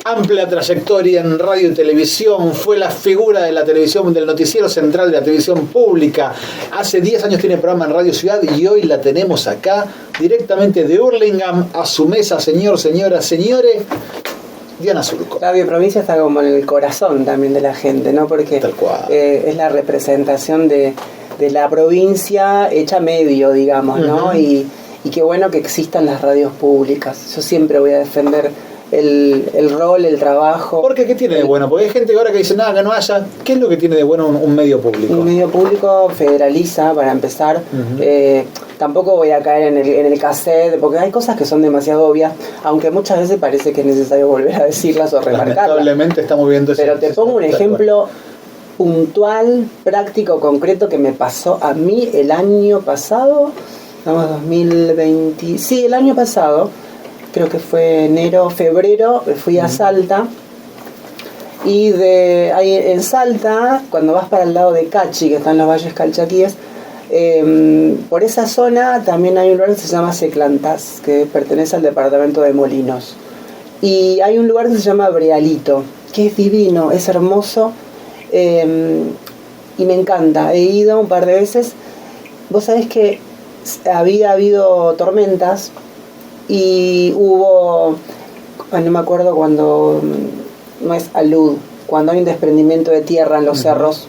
Amplia trayectoria en radio y televisión, fue la figura de la televisión, del noticiero central de la televisión pública. Hace 10 años tiene programa en Radio Ciudad y hoy la tenemos acá, directamente de Hurlingham, a su mesa, señoras, señores, Diana Surco. Radio Provincia está como en el corazón también de la gente, ¿no? Porque Tal cual. Es la representación de la provincia hecha medio, digamos, ¿no? Y qué bueno que existan las radios públicas. Yo siempre voy a defender el rol, el trabajo. ¿Por qué? ¿Qué tiene de bueno? Porque hay gente ahora que dice, nada, que no haya. ¿Qué es lo que tiene de bueno un medio público? Un medio público federaliza, para empezar. Tampoco voy a caer en el cassette, porque hay cosas que son demasiado obvias, aunque muchas veces parece que es necesario volver a decirlas o remarcarlas. Lamentablemente estamos viendo eso. Pero te pongo un ejemplo puntual, práctico, concreto, que me pasó a mí el año pasado. Estamos 2020. Sí, el año pasado. Creo que fue enero, febrero, fui a Salta, y ahí en Salta, cuando vas para el lado de Cachi, que están los valles calchaquíes, por esa zona también hay un lugar que se llama Seclantás, que pertenece al departamento de Molinos, y hay un lugar que se llama Brealito, que es divino, es hermoso, y me encanta. He ido un par de veces. Vos sabés que había habido tormentas y hubo, no me acuerdo cuando, no es alud, cuando hay un desprendimiento de tierra en los cerros.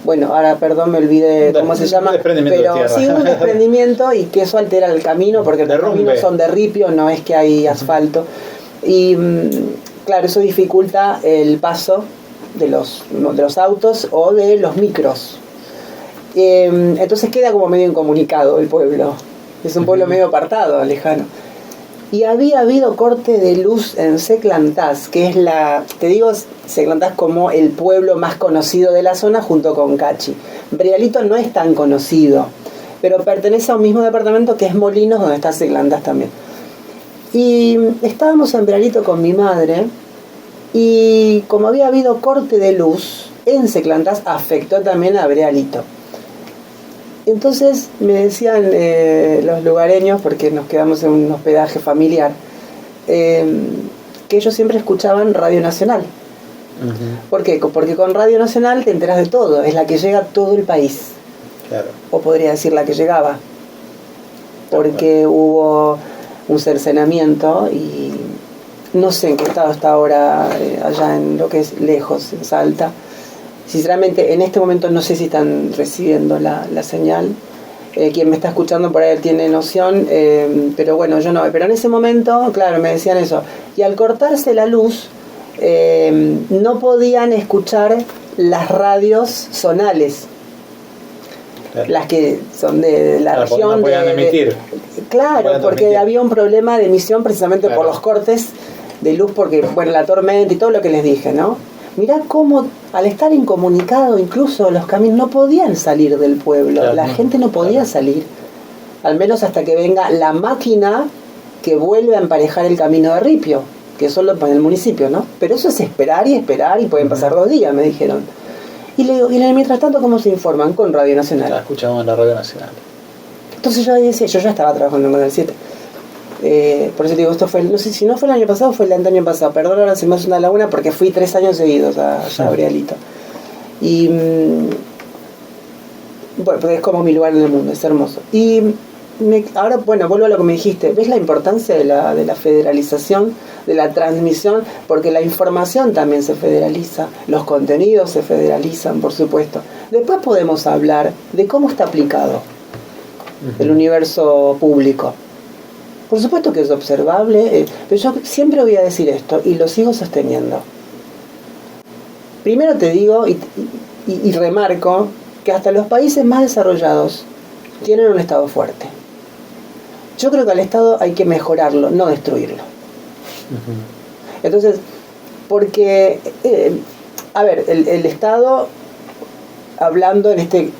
Bueno, ahora perdón, me olvidé cómo se llama, pero sí, un desprendimiento, y que eso altera el camino, porque los caminos son de ripio, no es que hay asfalto, y claro, eso dificulta el paso de los autos o de los micros. Entonces queda como medio incomunicado el pueblo, es un pueblo medio apartado, lejano. Y había habido corte de luz en Seclantás, que es te digo Seclantás como el pueblo más conocido de la zona junto con Cachi. Brealito no es tan conocido, pero pertenece a un mismo departamento que es Molinos, donde está Seclantás también. Y estábamos en Brealito con mi madre, y como había habido corte de luz en Seclantás, afectó también a Brealito. Entonces me decían los lugareños, porque nos quedamos en un hospedaje familiar, que ellos siempre escuchaban Radio Nacional. ¿Por qué? Porque con Radio Nacional te enteras de todo, es la que llega a todo el país. Claro. O podría decir la que llegaba, porque hubo un cercenamiento y no sé en qué estado está ahora, allá en lo que es lejos, en Salta. Sinceramente, en este momento no sé si están recibiendo la señal. Quien me está escuchando por ahí tiene noción, pero bueno, yo no. Pero en ese momento, claro, me decían eso. Y al cortarse la luz, no podían escuchar las radios zonales. Claro. Las que son de la región. No podían emitir. Claro, porque había un problema de emisión precisamente por los cortes de luz, porque, bueno, la tormenta y todo lo que les dije, ¿no? Mirá cómo, al estar incomunicado, incluso los caminos no podían salir del pueblo. Claro, la gente no podía salir. Al menos hasta que venga la máquina que vuelve a emparejar el camino de ripio, que es solo para el municipio, ¿no? Pero eso es esperar, y pueden pasar 2 días, me dijeron. Y le digo, y mientras tanto, ¿cómo se informan? Con Radio Nacional. La escuchamos en la Radio Nacional. Entonces yo decía, yo ya estaba trabajando en Canal 7. Por eso digo, esto fue, no sé si no fue el año pasado, fue el año pasado, perdón, ahora se me hace una laguna, porque fui 3 años seguidos a Brealito. Y bueno, pues es como mi lugar en el mundo, es hermoso. Y ahora, bueno, vuelvo a lo que me dijiste. ¿Ves la importancia de la federalización, de la transmisión? Porque la información también se federaliza, los contenidos se federalizan, por supuesto. Después podemos hablar de cómo está aplicado el universo público. Por supuesto que es observable, pero yo siempre voy a decir esto, y lo sigo sosteniendo. Primero te digo y remarco que hasta los países más desarrollados tienen un Estado fuerte. Yo creo que al Estado hay que mejorarlo, no destruirlo. Entonces, porque, a ver, el Estado, hablando en este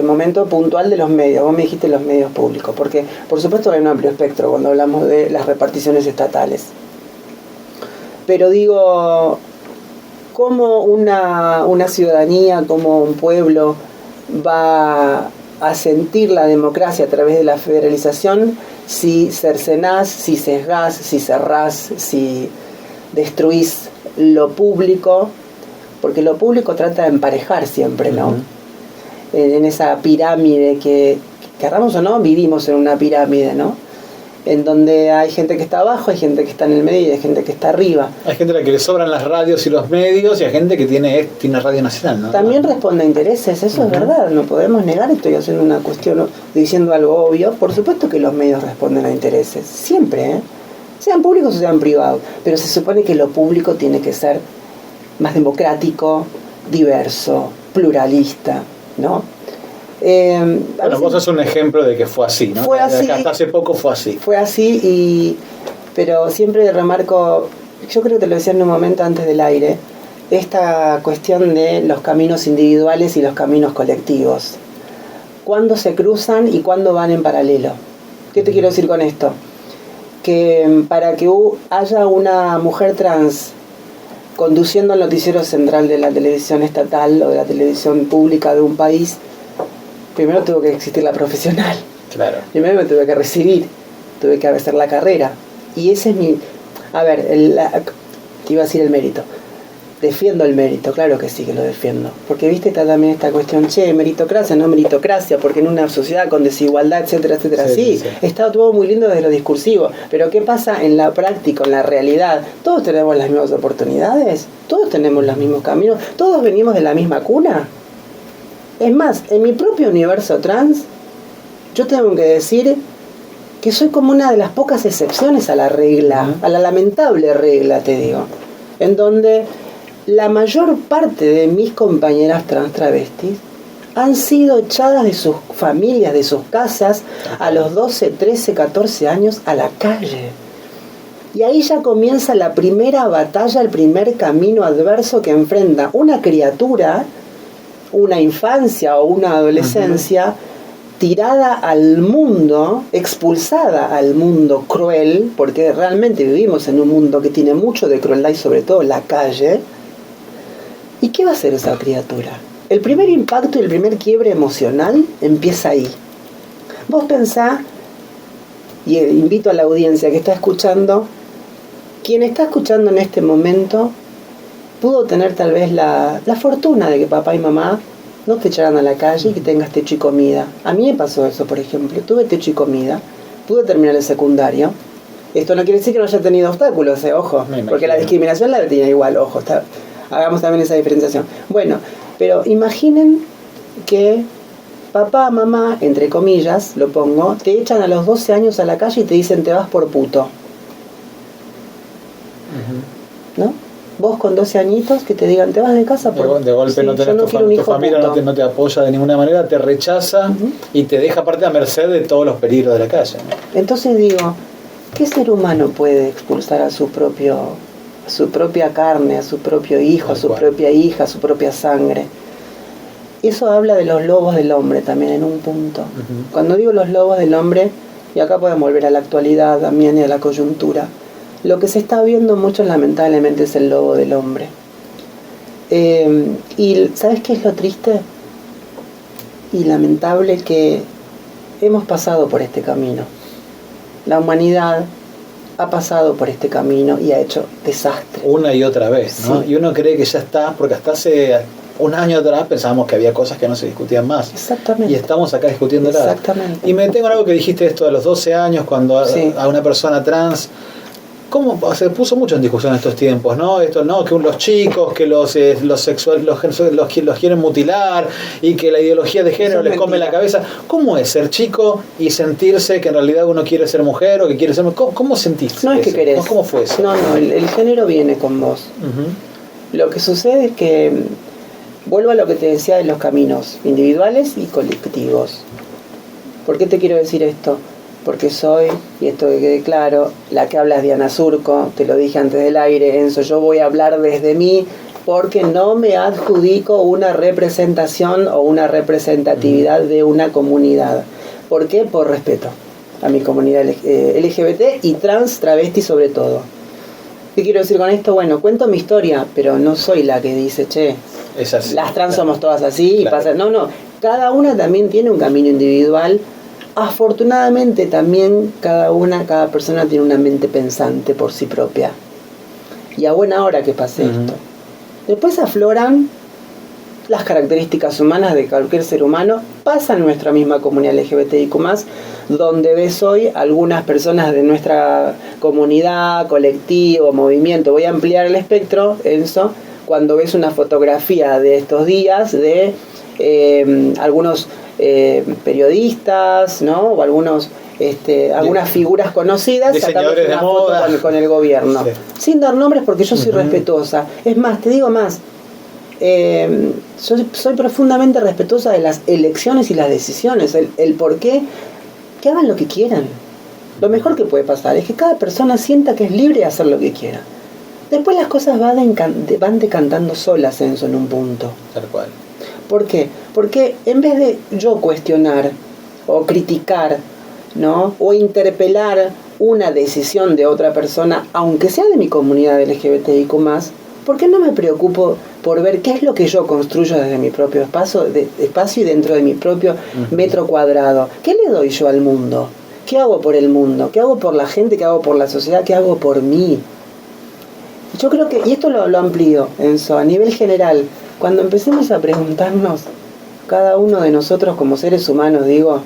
momento puntual de los medios, vos me dijiste los medios públicos, porque por supuesto hay un amplio espectro cuando hablamos de las reparticiones estatales. Pero digo, ¿cómo una ciudadanía, como un pueblo va a sentir la democracia a través de la federalización si cercenás, si sesgás, si cerrás, si destruís lo público, porque lo público trata de emparejar siempre, ¿no? En esa pirámide que, querramos o no, vivimos en una pirámide, ¿no? En donde hay gente que está abajo, hay gente que está en el medio y hay gente que está arriba. Hay gente a la que le sobran las radios y los medios y hay gente que tiene Radio Nacional, ¿no? También responde a intereses, eso es verdad, no podemos negar, estoy haciendo una cuestión, diciendo algo obvio. Por supuesto que los medios responden a intereses, siempre, ¿eh? Sean públicos o sean privados, pero se supone que lo público tiene que ser más democrático, diverso, pluralista, ¿no? Bueno, vos sos un ejemplo de que fue así, ¿no? Fue así. Hasta hace poco fue así. Fue así, pero siempre remarco, yo creo que te lo decía en un momento antes del aire, esta cuestión de los caminos individuales y los caminos colectivos. ¿Cuándo se cruzan y cuándo van en paralelo? ¿Qué te quiero decir con esto? Que para que haya una mujer trans conduciendo el noticiero central de la televisión estatal o de la televisión pública de un país, primero tuvo que existir la profesional. Claro. Primero me tuve que recibir, tuve que hacer la carrera. Y ese es mi... A ver, te iba a decir el mérito. Defiendo el mérito, claro que sí que lo defiendo. Porque viste, está también esta cuestión, meritocracia, no meritocracia, porque en una sociedad con desigualdad, etcétera, etcétera, sí. Está todo muy lindo desde lo discursivo. Pero ¿qué pasa en la práctica, en la realidad? ¿Todos tenemos las mismas oportunidades? ¿Todos tenemos los mismos caminos? ¿Todos venimos de la misma cuna? Es más, en mi propio universo trans, yo tengo que decir que soy como una de las pocas excepciones a la regla, a la lamentable regla, te digo, en donde la mayor parte de mis compañeras trans travestis han sido echadas de sus familias, de sus casas, a los 12, 13, 14 años a la calle. Y ahí ya comienza la primera batalla, el primer camino adverso que enfrenta una criatura, una infancia o una adolescencia, tirada al mundo, expulsada al mundo cruel, porque realmente vivimos en un mundo que tiene mucho de crueldad y sobre todo la calle. ¿Y qué va a hacer esa criatura? El primer impacto y el primer quiebre emocional empieza ahí. Vos pensá, y invito a la audiencia que está escuchando, quien está escuchando en este momento pudo tener tal vez la fortuna de que papá y mamá no te echaran a la calle y que tengas techo y comida. A mí me pasó eso, por ejemplo. Tuve techo y comida, pude terminar el secundario. Esto no quiere decir que no haya tenido obstáculos, ojo, porque la discriminación la tenía igual, ojo, hagamos también esa diferenciación. Bueno, pero imaginen que papá, mamá, entre comillas, lo pongo, te echan a los 12 años a la calle y te dicen te vas por puto. ¿No? Vos con 12 añitos que te digan te vas de casa por... De golpe sí, no tenés tu familia no te apoya de ninguna manera, te rechaza y te deja aparte a merced de todos los peligros de la calle, ¿no? Entonces digo, ¿qué ser humano puede expulsar a su propia carne, a su propio hijo, a su propia hija, a su propia sangre? Eso habla de los lobos del hombre también en un punto. Cuando digo los lobos del hombre, y acá podemos volver a la actualidad también y a la coyuntura, lo que se está viendo mucho lamentablemente es el lobo del hombre. Y ¿sabes qué es lo triste y lamentable? Que hemos pasado por este camino. La humanidad ha pasado por este camino y ha hecho desastre. Una y otra vez, ¿no? Sí. Y uno cree que ya está, porque hasta hace un año atrás pensábamos que había cosas que no se discutían más. Exactamente. Y estamos acá discutiendo nada. Exactamente. Y me detengo en algo que dijiste esto de los 12 años, cuando sí. a una persona trans... ¿Cómo? Se puso mucho en discusión en estos tiempos, ¿no? Esto, ¿no? Que los chicos, que los sexuales, los quieren mutilar y que la ideología de género les come la cabeza. ¿Cómo es ser chico y sentirse que en realidad uno quiere ser mujer o que quiere ser mujer? ¿Cómo sentiste? No es que querés. ¿Cómo fue eso? No, el género viene con vos. Lo que sucede es que, vuelvo a lo que te decía de los caminos individuales y colectivos. ¿Por qué te quiero decir esto? Porque soy, y esto que quede claro, la que habla es Diana Surco, te lo dije antes del aire, Enzo, yo voy a hablar desde mí porque no me adjudico una representación o una representatividad de una comunidad. ¿Por qué? Por respeto a mi comunidad LGBT y trans, travesti sobre todo. ¿Qué quiero decir con esto? Bueno, cuento mi historia, pero no soy la que dice, es así, las trans somos todas así y pasa. No, cada una también tiene un camino individual. Afortunadamente también cada persona tiene una mente pensante por sí propia. y a buena hora que pase esto. Después afloran las características humanas de cualquier ser humano, pasa en nuestra misma comunidad LGBTIQ+, donde ves hoy algunas personas de nuestra comunidad, colectivo, movimiento. Voy a ampliar el espectro, Enzo, cuando ves una fotografía de estos días de algunos periodistas, ¿no? O algunas figuras conocidas diseñadores de moda con el gobierno. Sí. Sin dar nombres porque yo soy respetuosa. Es más, te digo más. Soy profundamente respetuosa de las elecciones y las decisiones, el por qué, que hagan lo que quieran. Lo mejor que puede pasar es que cada persona sienta que es libre de hacer lo que quiera. Después las cosas van decantando solas, en un punto. Tal cual. ¿Por qué? Porque en vez de yo cuestionar o criticar, ¿no? O interpelar una decisión de otra persona, aunque sea de mi comunidad LGBTIQ+, ¿por qué no me preocupo por ver qué es lo que yo construyo desde mi propio espacio y dentro de mi propio metro cuadrado? ¿Qué le doy yo al mundo? ¿Qué hago por el mundo? ¿Qué hago por la gente? ¿Qué hago por la sociedad? ¿Qué hago por mí? Yo creo que, y esto lo amplío, Enzo, a nivel general, cuando empecemos a preguntarnos, cada uno de nosotros como seres humanos, digo,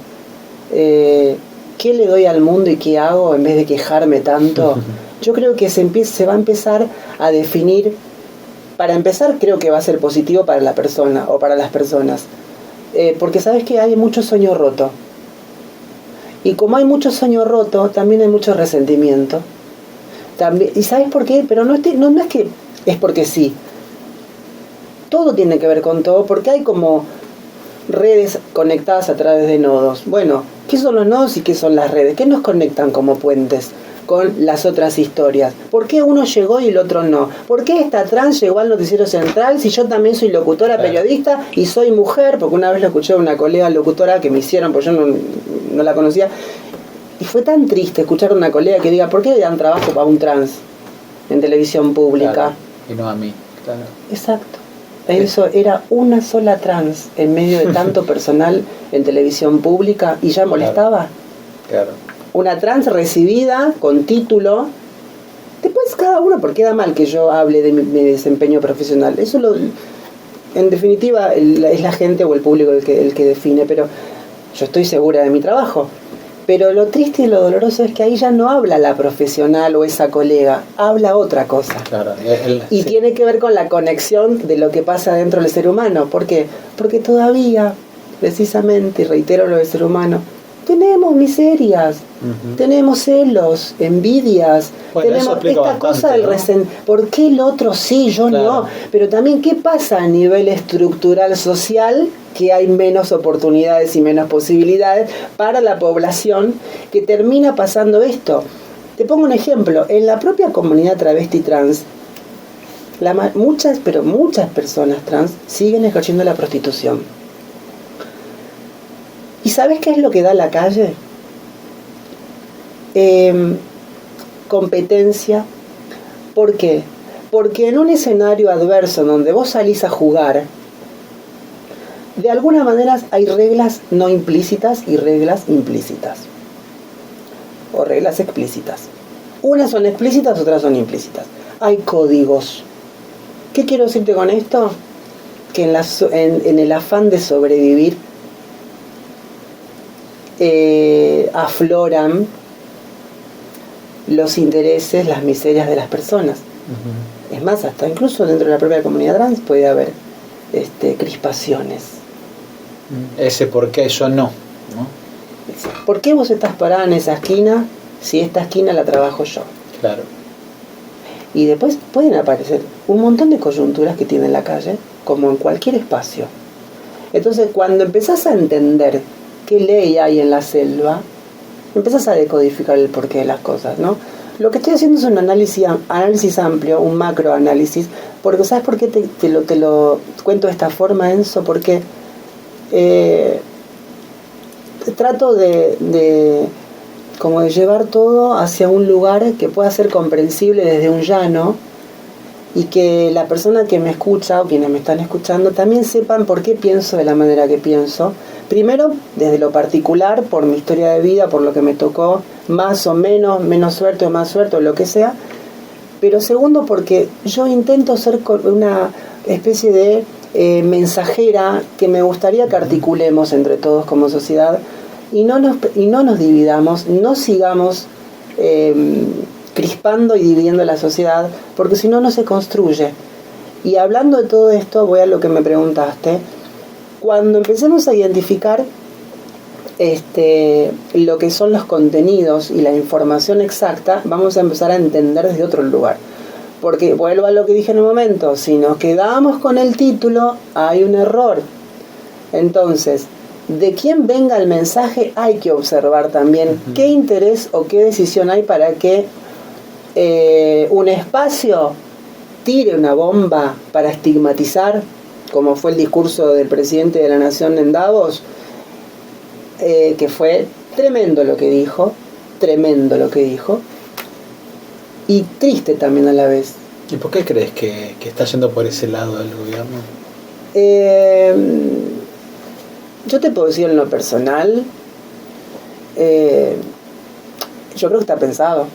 ¿qué le doy al mundo y qué hago en vez de quejarme tanto? Yo creo que se va a empezar a definir. Para empezar, creo que va a ser positivo para la persona o para las personas. Porque sabes que hay mucho sueño roto. Y como hay mucho sueño roto, también hay mucho resentimiento. También, ¿y sabes por qué? Pero no es que es porque sí. Todo tiene que ver con todo, porque hay como redes conectadas a través de nodos. Bueno, ¿qué son los nodos y qué son las redes? ¿Qué nos conectan como puentes con las otras historias? ¿Por qué uno llegó y el otro no? ¿Por qué esta trans llegó al noticiero central si yo también soy locutora, periodista y soy mujer? Porque una vez lo escuché a una colega locutora que me hicieron, porque yo no la conocía, y fue tan triste escuchar a una colega que diga, ¿por qué le dan trabajo para un trans en televisión pública? Claro, y no a mí, claro. Exacto. Eso era una sola trans en medio de tanto personal en televisión pública y ya molestaba. Claro. Una trans recibida con título. Después cada uno, porque queda mal que yo hable de mi desempeño profesional. Eso en definitiva es la gente o el público el que define, pero yo estoy segura de mi trabajo. Pero lo triste y lo doloroso es que ahí ya no habla la profesional o esa colega, habla otra cosa. Claro, y tiene que ver con la conexión de lo que pasa dentro del ser humano. ¿Por qué? Porque todavía, precisamente, y reitero lo del ser humano, tenemos miserias, tenemos celos, envidias, tenemos esta cosa del ¿por qué el otro sí, yo no? Pero también, ¿qué pasa a nivel estructural social? Que hay menos oportunidades y menos posibilidades para la población, que termina pasando esto. Te pongo un ejemplo, en la propia comunidad travesti trans, muchas personas trans siguen ejerciendo la prostitución. ¿Y sabes qué es lo que da la calle? Competencia. ¿Por qué? Porque en un escenario adverso donde vos salís a jugar, de alguna manera hay reglas no implícitas y reglas implícitas. O reglas explícitas. Unas son explícitas, otras son implícitas. Hay códigos. ¿Qué quiero decirte con esto? Que en el afán de sobrevivir, afloran los intereses, las miserias de las personas. Es más, hasta incluso dentro de la propia comunidad trans puede haber crispaciones. Ese por qué yo no. ¿Por qué vos estás parada en esa esquina si esta esquina la trabajo yo? Claro. Y después pueden aparecer un montón de coyunturas que tiene la calle, como en cualquier espacio. Entonces, cuando empezás a entender qué ley hay en la selva, empezás a decodificar el porqué de las cosas, ¿no? Lo que estoy haciendo es un análisis amplio, un macroanálisis, porque ¿sabes por qué te lo cuento de esta forma, Enzo? Porque trato de llevar todo hacia un lugar que pueda ser comprensible desde un llano, y que la persona que me escucha o quienes me están escuchando también sepan por qué pienso de la manera que pienso. Primero, desde lo particular, por mi historia de vida, por lo que me tocó, más o menos suerte o más suerte o lo que sea, pero segundo porque yo intento ser una especie de mensajera que me gustaría que articulemos entre todos como sociedad y no nos dividamos, no sigamos crispando y dividiendo la sociedad, porque si no, no se construye. Y hablando de todo esto, voy a lo que me preguntaste. Cuando empecemos a identificar lo que son los contenidos y la información exacta, vamos a empezar a entender desde otro lugar. Porque vuelvo a lo que dije en un momento, si nos quedamos con el título, hay un error. Entonces, de quién venga el mensaje hay que observar también qué interés o qué decisión hay para que un espacio tire una bomba para estigmatizar, como fue el discurso del presidente de la Nación en Davos, que fue tremendo lo que dijo, y triste también a la vez. ¿Y por qué crees que está yendo por ese lado del gobierno? Yo te puedo decir en lo personal, yo creo que está pensado.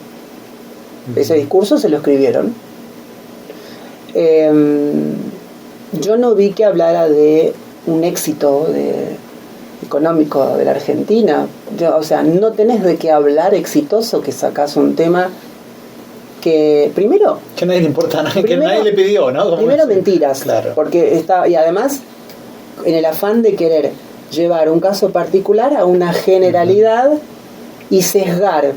Ese discurso se lo escribieron. Yo no vi que hablara de un éxito económico de la Argentina. O sea, no tenés de qué hablar exitoso que sacás un tema que primero... Que a nadie le importa, que nadie le pidió, ¿no? Primero mentiras. Claro. Porque y además, en el afán de querer llevar un caso particular a una generalidad y sesgar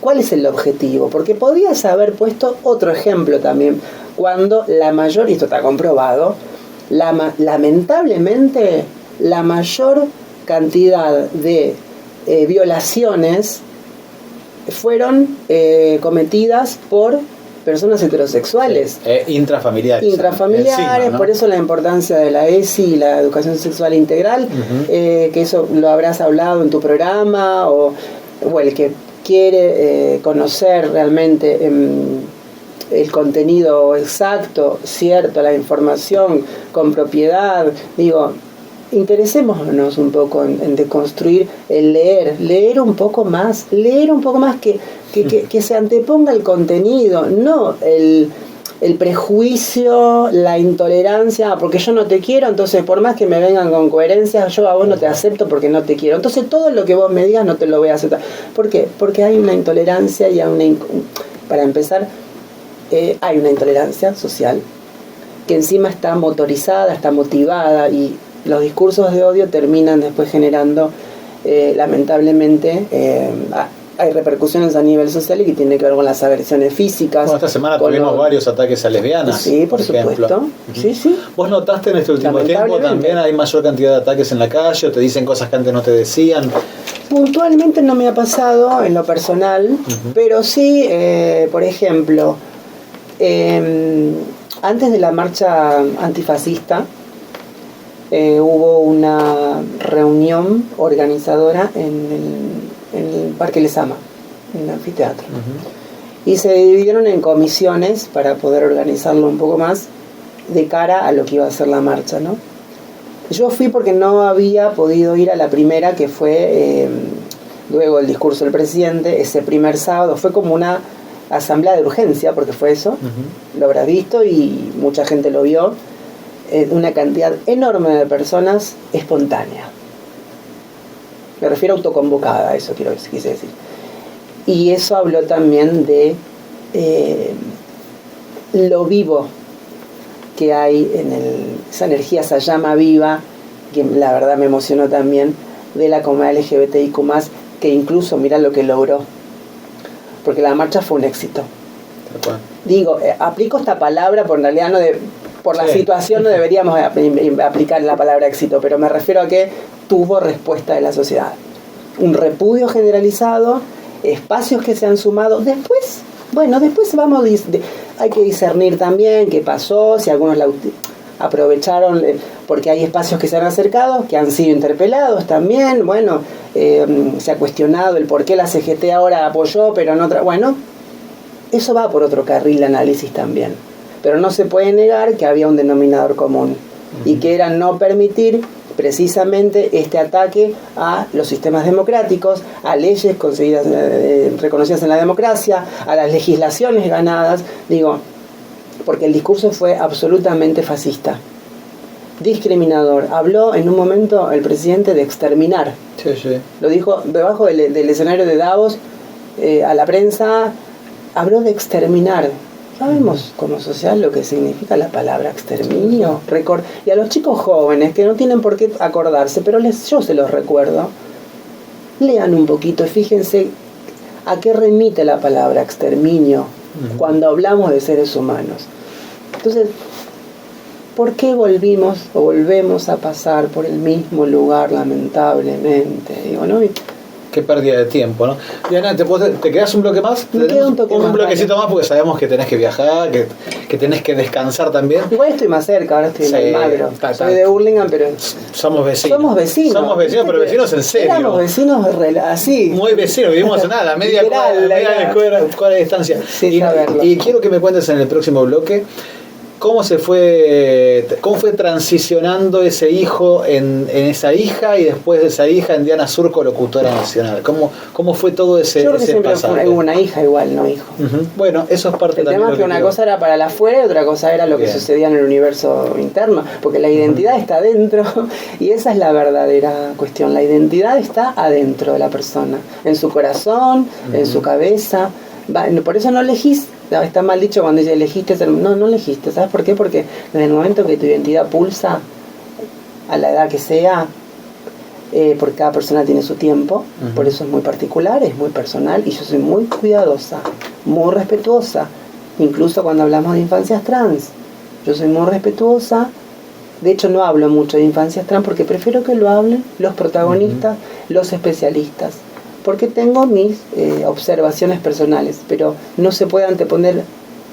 cuál es el objetivo, porque podrías haber puesto otro ejemplo también, cuando la mayor, y esto está comprobado, lamentablemente la mayor cantidad de violaciones fueron cometidas por personas heterosexuales. Intrafamiliares. Encima, ¿no? Por eso la importancia de la ESI y la educación sexual integral, que eso lo habrás hablado en tu programa, o el que quiere conocer realmente el contenido exacto, cierto, la información con propiedad, interesémonos un poco en deconstruir el leer un poco más que se anteponga el contenido, no el prejuicio, la intolerancia, porque yo no te quiero, entonces por más que me vengan con coherencia, yo a vos no te acepto porque no te quiero, entonces todo lo que vos me digas no te lo voy a aceptar. ¿Por qué? Porque hay una intolerancia y para empezar, hay una intolerancia social que encima está motorizada, está motivada, y los discursos de odio terminan después generando, lamentablemente, hay repercusiones a nivel social y que tiene que ver con las agresiones físicas. Bueno, esta semana tuvimos varios ataques a lesbianas. Sí, por supuesto. Sí. ¿Vos notaste en este último tiempo también hay mayor cantidad de ataques en la calle o te dicen cosas que antes no te decían? Puntualmente no me ha pasado en lo personal, pero sí, por ejemplo, antes de la marcha antifascista, hubo una reunión organizadora en el Parque Lezama, en el anfiteatro. Y se dividieron en comisiones para poder organizarlo un poco más de cara a lo que iba a ser la marcha, ¿no? Yo fui porque no había podido ir a la primera, que fue luego el discurso del presidente, ese primer sábado. Fue como una asamblea de urgencia, porque fue eso, lo habrás visto y mucha gente lo vio, una cantidad enorme de personas espontánea. Me refiero a autoconvocada, eso quise decir. Y eso habló también de lo vivo que hay en esa energía, esa llama viva, que la verdad me emocionó también, de la comunidad LGBTIQ+, que incluso mira lo que logró. Porque la marcha fue un éxito. Digo, aplico esta palabra, por en realidad por la situación no deberíamos aplicar la palabra éxito, pero me refiero a que tuvo respuesta de la sociedad. Un repudio generalizado, espacios que se han sumado. Después hay que discernir también qué pasó, si algunos la aprovecharon, porque hay espacios que se han acercado, que han sido interpelados también. Se ha cuestionado el por qué la CGT ahora apoyó, pero en otra. Eso va por otro carril de análisis también. Pero no se puede negar que había un denominador común, y que era no permitir precisamente este ataque a los sistemas democráticos, a leyes conseguidas, reconocidas en la democracia, a las legislaciones ganadas, digo, porque el discurso fue absolutamente fascista, discriminador. Habló en un momento el presidente de exterminar. Sí, sí. Lo dijo debajo del escenario de Davos, a la prensa, habló de exterminar. Sabemos como sociedad lo que significa la palabra exterminio. Y a los chicos jóvenes que no tienen por qué acordarse, pero yo se los recuerdo, lean un poquito y fíjense a qué remite la palabra exterminio cuando hablamos de seres humanos. Entonces, ¿por qué volvemos a pasar por el mismo lugar, lamentablemente? Digo, ¿no? Qué pérdida de tiempo, ¿no? Diana, ¿te quedas un bloque más? Me queda un bloquecito más porque sabemos que tenés que viajar, que tenés que descansar también. Igual estoy más cerca, ahora estoy en Almagro. Soy de Hurlingham, pero... Somos vecinos. Somos vecinos, pero vecinos en serio. Éramos vecinos así. Muy vecinos, vivimos en nada, media cuadra de distancia. Sí, y quiero que me cuentes en el próximo bloque cómo fue transicionando ese hijo en esa hija y después de esa hija en Diana Surco, locutora nacional. ¿Cómo fue todo ese Yo creo que siempre pasaje? hubo una hija igual, no hijo. Bueno, eso es parte también. El tema es que una cosa era para la afuera y otra cosa era lo que sucedía en el universo interno, porque la identidad está adentro y esa es la verdadera cuestión. La identidad está adentro de la persona, en su corazón, en su cabeza. Por eso no elegís. Está mal dicho cuando dice elegiste. No elegiste. ¿Sabes por qué? Porque desde el momento que tu identidad pulsa, a la edad que sea, porque cada persona tiene su tiempo, por eso es muy particular, es muy personal, y yo soy muy cuidadosa, muy respetuosa, incluso cuando hablamos de infancias trans. Yo soy muy respetuosa. De hecho, no hablo mucho de infancias trans porque prefiero que lo hablen los protagonistas, los especialistas, porque tengo mis observaciones personales, pero no se puede anteponer,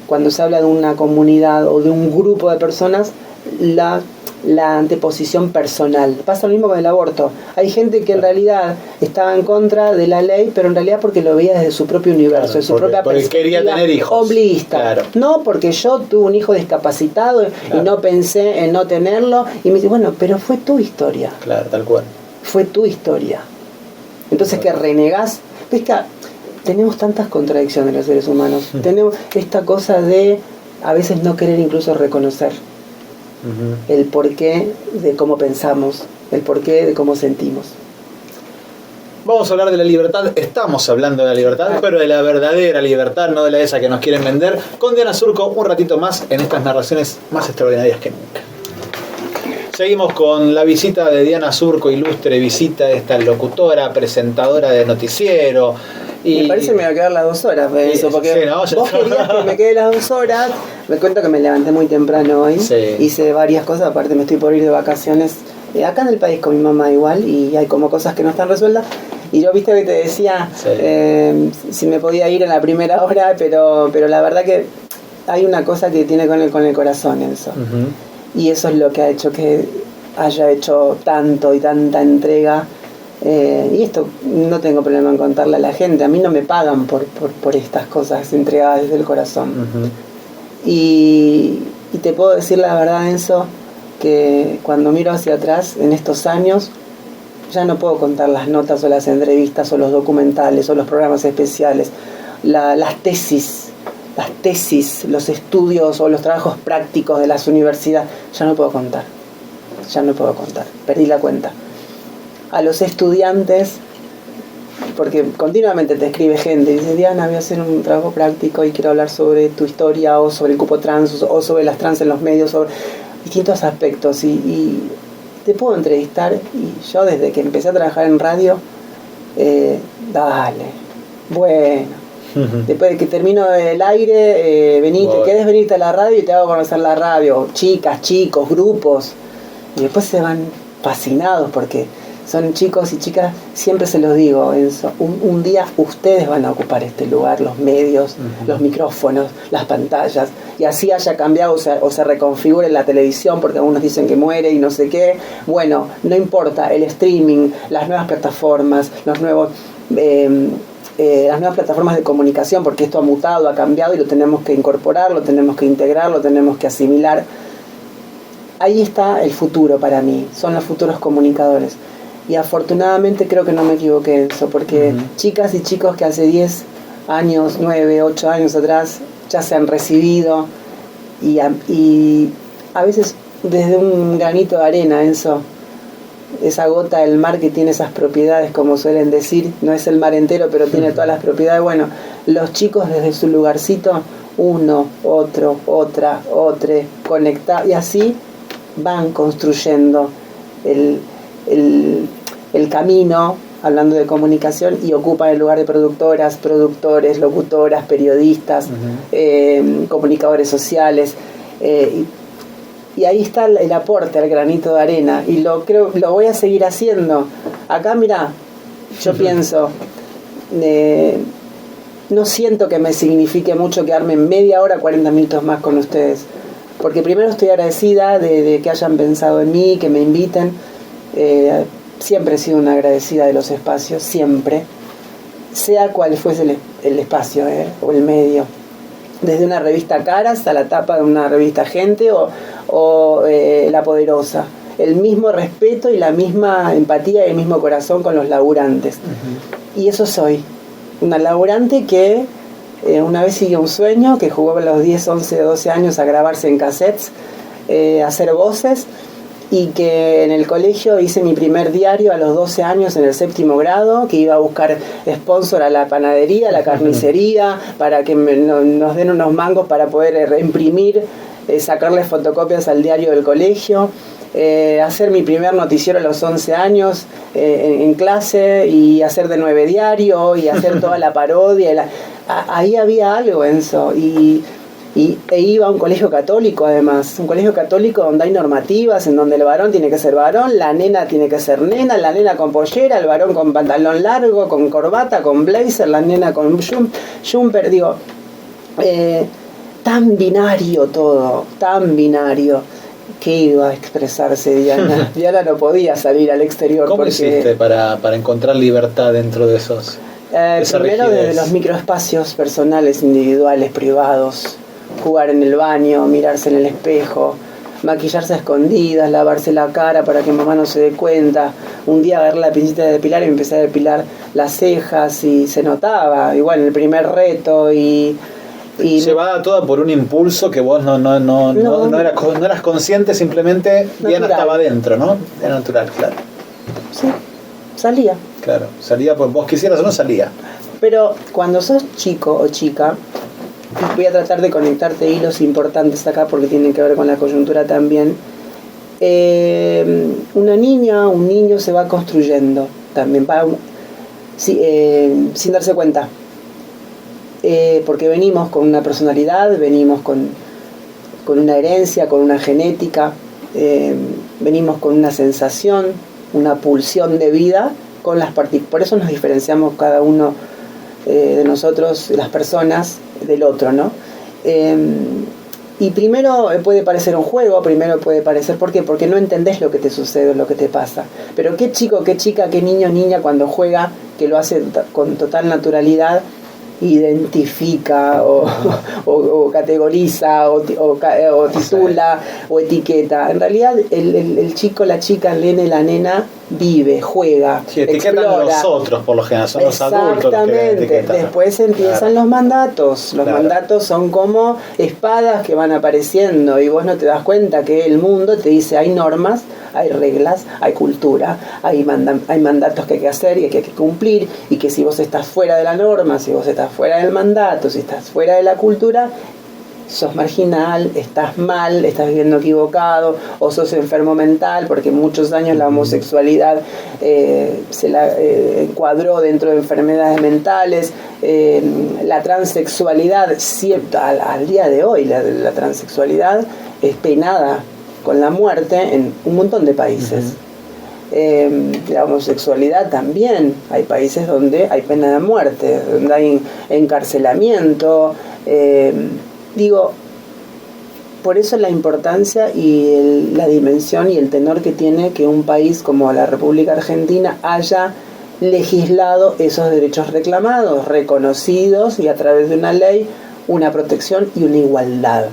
cuando se habla de una comunidad o de un grupo de personas, la anteposición personal. Pasa lo mismo con el aborto. Hay gente que en realidad estaba en contra de la ley, pero en realidad porque lo veía desde su propio universo, de su propia perspectiva, quería tener hijos. Ombliguista. Claro. No porque yo tuve un hijo discapacitado y no pensé en no tenerlo, y me dice, bueno, pero fue tu historia. Claro, tal cual. Fue tu historia. Entonces, que renegás. ¿Ves que tenemos tantas contradicciones los seres humanos? Tenemos esta cosa de a veces no querer incluso reconocer el porqué de cómo pensamos, el porqué de cómo sentimos. Vamos a hablar de la libertad. Estamos hablando de la libertad, pero de la verdadera libertad, no de la esa que nos quieren vender. Con Diana Surco, un ratito más en estas narraciones más extraordinarias que nunca. Seguimos con la visita de Diana Surco, ilustre visita de esta locutora, presentadora de noticiero. Y me parece que me va a quedar las 2 horas de eso, porque sí, no, vos querías que me quede las 2 horas. Me cuento que me levanté muy temprano hoy, hice varias cosas, aparte me estoy por ir de vacaciones acá en el país con mi mamá igual, y hay como cosas que no están resueltas. Y yo, viste que te decía si me podía ir en la primera hora, pero la verdad que hay una cosa que tiene con el corazón eso. Y eso es lo que ha hecho que haya hecho tanto y tanta entrega. Y esto no tengo problema en contarle a la gente. A mí no me pagan por estas cosas entregadas desde el corazón. Y te puedo decir la verdad, Enzo, que cuando miro hacia atrás en estos años, ya no puedo contar las notas o las entrevistas o los documentales o los programas especiales, las tesis, los estudios o los trabajos prácticos de las universidades. Ya no puedo contar, perdí la cuenta. A los estudiantes, porque continuamente te escribe gente y dice, Diana, voy a hacer un trabajo práctico y quiero hablar sobre tu historia o sobre el cupo trans o sobre las trans en los medios, sobre distintos aspectos, y te puedo entrevistar. Y yo, desde que empecé a trabajar en radio, dale, bueno, después de que termino el aire, ¿querés venirte a la radio? Y te hago conocer la radio, chicas, chicos, grupos, y después se van fascinados porque son chicos y chicas. Siempre se los digo, Enzo, un día ustedes van a ocupar este lugar, los medios, los micrófonos, las pantallas, y así haya cambiado o se reconfigure la televisión, porque algunos dicen que muere y no sé qué. Bueno, no importa, el streaming, las nuevas plataformas, las nuevas plataformas de comunicación, porque esto ha mutado, ha cambiado y lo tenemos que incorporar, lo tenemos que integrar, lo tenemos que asimilar. ahí está el futuro para mí, son los futuros comunicadores. Y afortunadamente creo que no me equivoqué en eso, porque chicas y chicos que hace 10 años, 9, 8 años atrás ya se han recibido y a veces desde un granito de arena, eso, esa gota del mar que tiene esas propiedades, como suelen decir, no es el mar entero, pero tiene todas las propiedades. Bueno, los chicos desde su lugarcito, uno, otro, otra, otro, conectar, y así van construyendo el camino, hablando de comunicación, y ocupan el lugar de productoras, productores, locutoras, periodistas, comunicadores sociales, y ahí está el aporte al granito de arena, y lo voy a seguir haciendo. Acá, mirá, yo pienso, no siento que me signifique mucho quedarme media hora, 40 minutos más con ustedes, porque primero estoy agradecida de que hayan pensado en mí, que me inviten. Siempre he sido una agradecida de los espacios, siempre, sea cual fuese el espacio o el medio, desde una revista Caras a la tapa de una revista Gente o La Poderosa, el mismo respeto y la misma empatía y el mismo corazón con los laburantes. Y eso soy, una laburante que una vez siguió un sueño, que jugó a los 10, 11, 12 años a grabarse en cassettes, a hacer voces, y que en el colegio hice mi primer diario a los 12 años en el 7º grado, que iba a buscar sponsor a la panadería, a la carnicería, para que nos den unos mangos para poder reimprimir, sacarle fotocopias al diario del colegio, hacer mi primer noticiero a los 11 años en clase, y hacer de 9 diario, y hacer toda la parodia. Ahí había algo, Enzo, e iba a un colegio católico, además, un colegio católico donde hay normativas, en donde el varón tiene que ser varón, la nena tiene que ser nena, la nena con pollera, el varón con pantalón largo, con corbata, con blazer, la nena con jumper, digo, tan binario todo, tan binario. ¿Qué iba a expresarse Diana? Diana no podía salir al exterior. ¿Cómo hiciste para encontrar libertad dentro de esos? Primero desde los microespacios personales, individuales, privados, jugar en el baño, mirarse en el espejo, maquillarse a escondidas, lavarse la cara para que mamá no se dé cuenta. Un día agarré la pincita de depilar y empecé a depilar las cejas, y se notaba, igual en el primer reto, y llevada toda por un impulso que vos no eras consciente, simplemente natural. Diana estaba dentro, ¿no? Era natural, claro. Sí, salía. Claro, salía, pues vos quisieras o no, salía. Pero cuando sos chico o chica, y voy a tratar de conectarte hilos importantes acá porque tienen que ver con la coyuntura también, una niña, un niño se va construyendo también, sin darse cuenta. Porque venimos con una personalidad, venimos con una herencia, con una genética, venimos con una sensación, una pulsión de vida, con las por eso nos diferenciamos cada uno de nosotros, las personas, del otro, ¿no? Y primero puede parecer un juego, primero puede parecer, ¿por qué? Porque no entendés lo que te sucede, lo que te pasa. Pero qué chico, qué chica, qué niño, niña cuando juega, que lo hace con total naturalidad, identifica o categoriza o titula o etiqueta. En realidad el chico, la chica, el nene, la nena vive, juega, sí, etiquetan explora. Los otros, por lo general, son los adultos los que etiquetan. Después empiezan los mandatos. Los mandatos son como espadas que van apareciendo y vos no te das cuenta que el mundo te dice hay normas, hay reglas, hay cultura, hay mandatos que hay que hacer y que hay que cumplir, y que si vos estás fuera de la norma, si vos estás fuera del mandato, si estás fuera de la cultura, sos marginal, estás mal, estás viviendo equivocado, o sos enfermo mental, porque muchos años la homosexualidad se la encuadró dentro de enfermedades mentales, la transexualidad, al día de hoy la transexualidad es penada con la muerte en un montón de países. La homosexualidad también, hay países donde hay pena de muerte, donde hay encarcelamiento. Digo, por eso la importancia y la dimensión y el tenor que tiene que un país como la República Argentina haya legislado esos derechos reclamados, reconocidos, y a través de una ley, una protección y una igualdad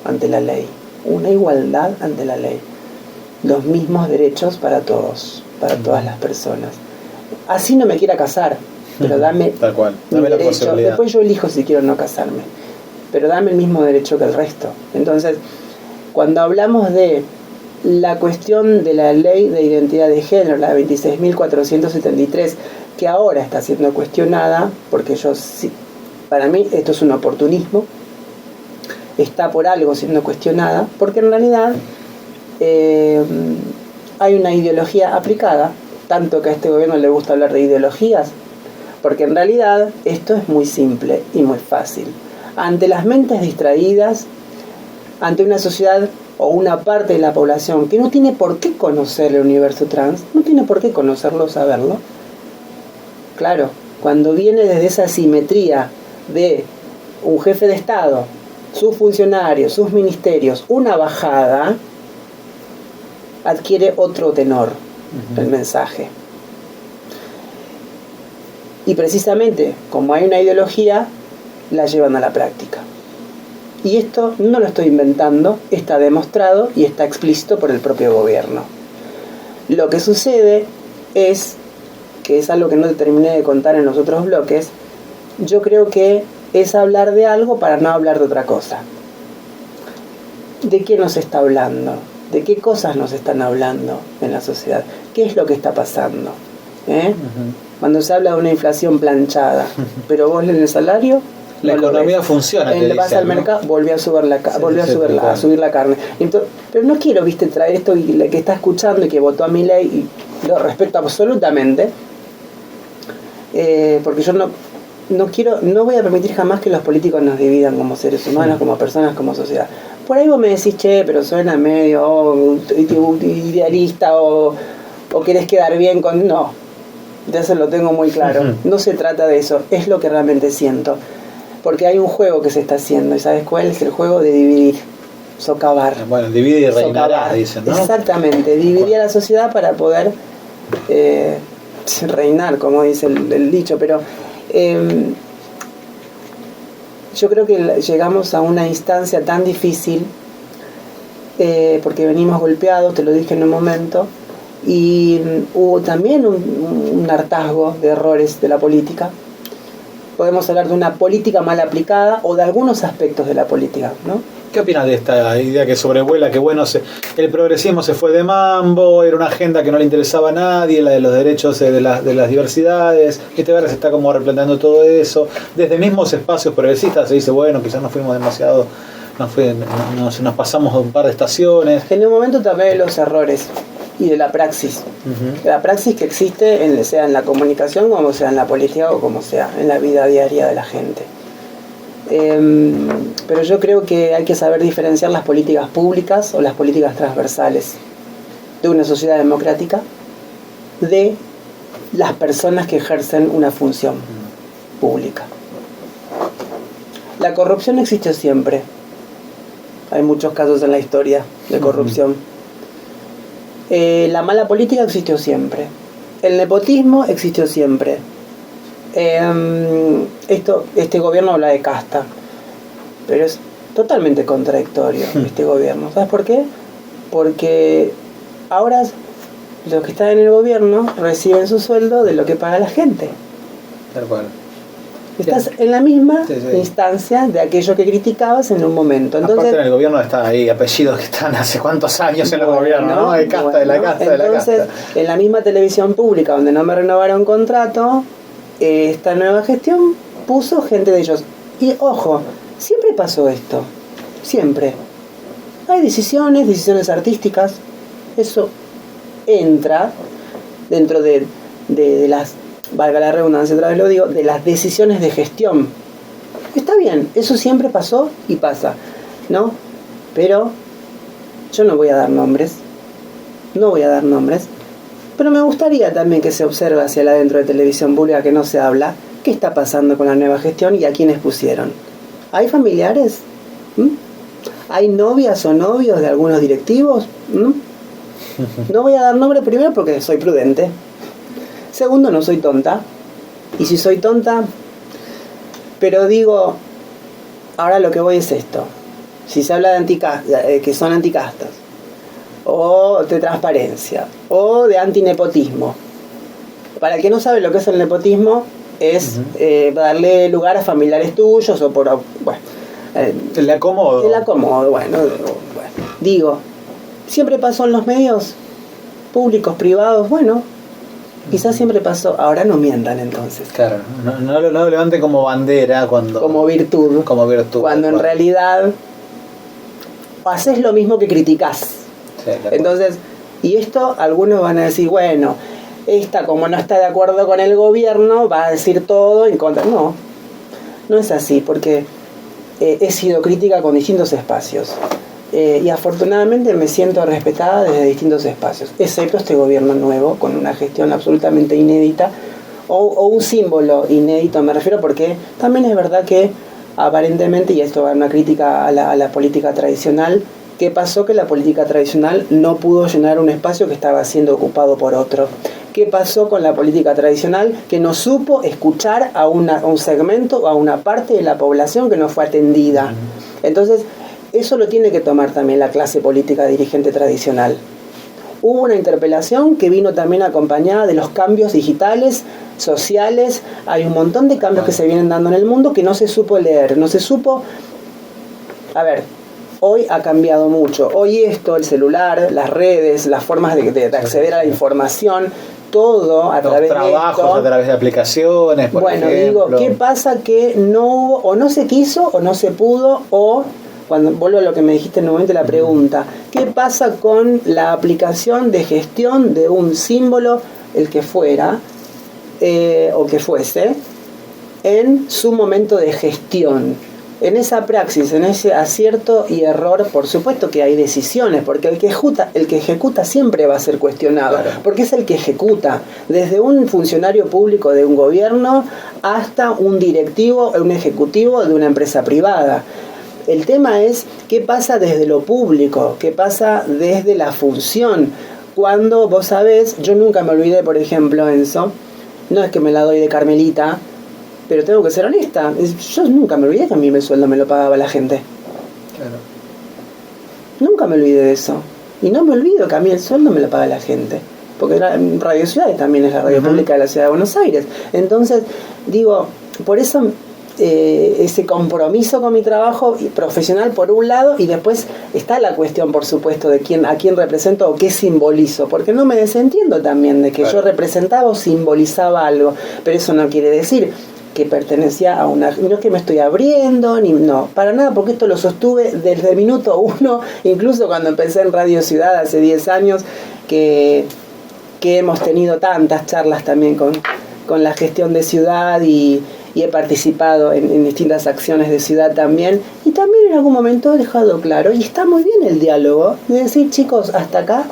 ante la ley. una igualdad ante la ley, los mismos derechos para todos, para todas las personas. Así no me quiera casar, pero dame, tal cual, dame la derecho. posibilidad. Después yo elijo si quiero no casarme, pero dame el mismo derecho que el resto. Entonces, cuando hablamos de la cuestión de la ley de identidad de género, la 26.473, que ahora está siendo cuestionada, porque para mí esto es un oportunismo, está por algo siendo cuestionada, porque en realidad hay una ideología aplicada, tanto que a este gobierno le gusta hablar de ideologías, porque en realidad esto es muy simple y muy fácil. Ante las mentes distraídas, ante una sociedad o una parte de la población que no tiene por qué conocer el universo trans, no tiene por qué conocerlo o saberlo, claro, cuando viene desde esa simetría de un jefe de Estado, sus funcionarios, sus ministerios, una bajada, adquiere otro tenor el mensaje. Y precisamente, como hay una ideología, la llevan a la práctica. Y esto no lo estoy inventando, está demostrado y está explícito por el propio gobierno. Lo que sucede es, que es algo que no te terminé de contar en los otros bloques, yo creo que es hablar de algo para no hablar de otra cosa. ¿De qué nos está hablando? ¿De qué cosas nos están hablando en la sociedad? ¿Qué es lo que está pasando? Cuando se habla de una inflación planchada, pero vos en el salario... La economía funciona. Vas al mercado, volvió a subir a subir la carne. Entonces, pero no quiero, traer esto que está escuchando y que votó a Milei, y lo respeto absolutamente, porque yo no voy a permitir jamás que los políticos nos dividan como seres humanos, como personas, como sociedad. Por ahí vos me decís, pero suena medio idealista o querés quedar bien con... No, ya se lo tengo muy claro. No se trata de eso, es lo que realmente siento. Porque hay un juego que se está haciendo, ¿y sabes cuál? Es el juego de dividir, socavar. Bueno, divide y reinará, dicen, ¿no? Exactamente, dividir a la sociedad para poder reinar, como dice el dicho, pero yo creo que llegamos a una instancia tan difícil, porque venimos golpeados, te lo dije en un momento, y hubo también un hartazgo de errores de la política. Podemos hablar de una política mal aplicada o de algunos aspectos de la política, ¿no? ¿Qué opinas de esta idea que sobrevuela que el progresismo se fue de mambo, era una agenda que no le interesaba a nadie, la de los derechos de las diversidades, ahora se está como replanteando todo eso, desde mismos espacios progresistas se dice, bueno, quizás nos fuimos demasiado, nos pasamos un par de estaciones. En un momento también los errores y de la praxis, de la praxis que existe sea en la comunicación como sea en la política o como sea en la vida diaria de la gente. Pero yo creo que hay que saber diferenciar las políticas públicas o las políticas transversales de una sociedad democrática de las personas que ejercen una función pública. La corrupción existió siempre. Hay muchos casos en la historia de corrupción. La mala política existió siempre. El nepotismo existió siempre. Este gobierno habla de casta, pero es totalmente contradictorio este gobierno. ¿Sabes por qué? Porque ahora los que están en el gobierno reciben su sueldo de lo que paga la gente. Tal cual. Estás en la misma instancia de aquello que criticabas en un momento. Entonces, aparte en el gobierno está ahí apellidos que están hace cuántos años en el gobierno, ¿no? De casta, de la casta, de la casta. Entonces, en la misma televisión pública donde no me renovaron contrato, esta nueva gestión puso gente de ellos. Y ojo, siempre pasó esto. Siempre. Hay decisiones artísticas. Eso entra dentro de las, valga la redundancia, otra vez lo digo, de las decisiones de gestión. Está bien, eso siempre pasó y pasa, ¿no? Pero yo no voy a dar nombres, pero me gustaría también que se observe hacia el adentro de televisión pública que no se habla, qué está pasando con la nueva gestión y a quiénes pusieron. ¿Hay familiares? ¿Hay novias o novios de algunos directivos? No voy a dar nombre primero porque soy prudente. Segundo, no soy tonta. Y si soy tonta, pero digo, ahora lo que voy es esto. si se habla de que son anticastas, o de transparencia, o de antinepotismo. Para el que no sabe lo que es el nepotismo, es darle lugar a familiares tuyos o por... Bueno, el acomodo. El acomodo, bueno. Digo, siempre pasó en los medios públicos, privados, bueno, quizás siempre pasó, ahora no mientan entonces. Claro, no lo levanten como bandera cuando... Como virtud. Cuando en realidad haces lo mismo que criticás. Sí, entonces, y esto algunos van a decir, bueno, esta como no está de acuerdo con el gobierno, va a decir todo en contra. No, no es así, porque he sido crítica con distintos espacios. Y afortunadamente me siento respetada desde distintos espacios, excepto este gobierno nuevo, con una gestión absolutamente inédita, o un símbolo inédito, me refiero, porque también es verdad que aparentemente, y esto va a una crítica a la política tradicional, ¿qué pasó? Que la política tradicional no pudo llenar un espacio que estaba siendo ocupado por otro. ¿Qué pasó con la política tradicional? Que no supo escuchar a un segmento o a una parte de la población que no fue atendida. Entonces, eso lo tiene que tomar también la clase política dirigente tradicional. Hubo una interpelación que vino también acompañada de los cambios digitales, sociales. Hay un montón de cambios que se vienen dando en el mundo que no se supo leer, no se supo... A ver, hoy ha cambiado mucho. Hoy el celular, las redes, las formas de acceder a la información, todo a través de trabajos, a través de aplicaciones, por ejemplo. Digo, ¿qué pasa? Que no hubo, o no se quiso, o no se pudo, o... Cuando vuelvo a lo que me dijiste en el momento de la pregunta, ¿qué pasa con la aplicación de gestión de un símbolo, el que fuera, o que fuese, en su momento de gestión? En esa praxis, en ese acierto y error, por supuesto que hay decisiones, porque el que ejecuta siempre va a ser cuestionado, claro, porque es el que ejecuta, desde un funcionario público de un gobierno hasta un directivo, un ejecutivo de una empresa privada. El tema es qué pasa desde lo público, qué pasa desde la función. Cuando vos sabés, yo nunca me olvidé, por ejemplo, Enzo, no es que me la doy de Carmelita, pero tengo que ser honesta, yo nunca me olvidé que a mí el sueldo me lo pagaba la gente. Claro. Nunca me olvidé de eso. Y no me olvido que a mí el sueldo me lo paga la gente. Porque Radio Ciudad también es la radio pública de la Ciudad de Buenos Aires. Entonces, digo, por eso... ese compromiso con mi trabajo profesional por un lado, y después está la cuestión, por supuesto, de a quién represento o qué simbolizo, porque no me desentiendo también de que yo representaba o simbolizaba algo, pero eso no quiere decir que pertenecía a una... No es que me estoy abriendo, no, para nada, porque esto lo sostuve desde el minuto 1, incluso cuando empecé en Radio Ciudad hace 10 años, que hemos tenido tantas charlas también con la gestión de ciudad y he participado en distintas acciones de ciudad también, y también en algún momento he dejado claro, y está muy bien el diálogo, de decir, chicos, hasta acá